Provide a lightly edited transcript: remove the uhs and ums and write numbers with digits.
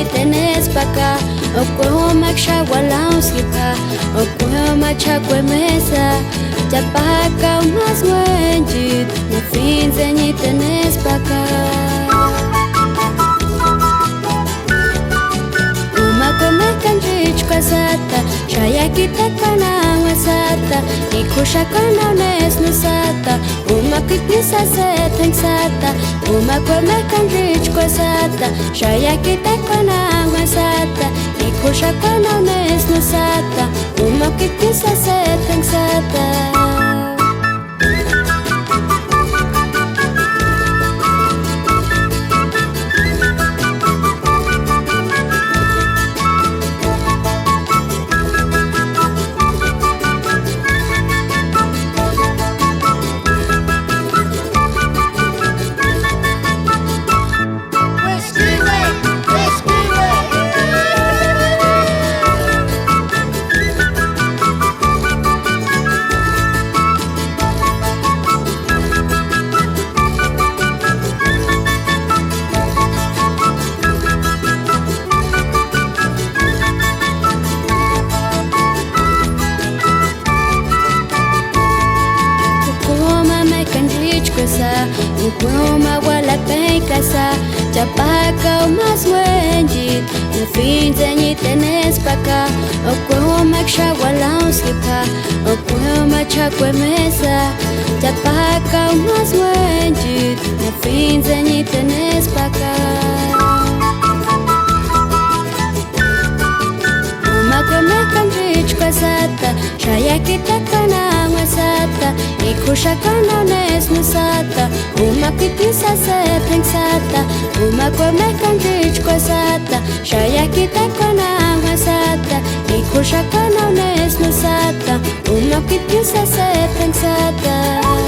tenés pa' acá, o cuejo maxa gualausquica, o cuejo macha mesa, ya pa' acá más wenjit, no fin ni tenés pa' acá. Uma come canjich kwasata, shaya kita kana wasata, ikusha kana nes nusata, uma kitnisa seteng sata, uma come canjich kwasata, shaya kita kana wasata, ikusha kana nes nusata, uma kitnisa seteng sata. Ukroma wala peikasa, chapaka umas wenjit, no fin ni tenés pa' acá, ukroma ksha walauskipa, ukroma chakwe mesa, chapaka umas wenjit, no fin ni tenés pa' acá. Uma come canjich kwasata, shaya kita kana wasata, ikusha kana nes nusata, uma kitisa seteng sata, uma come canjich kwasata, shaya kita kana wasata, ikusha kana nes nusata, uma kitisa seteng sata.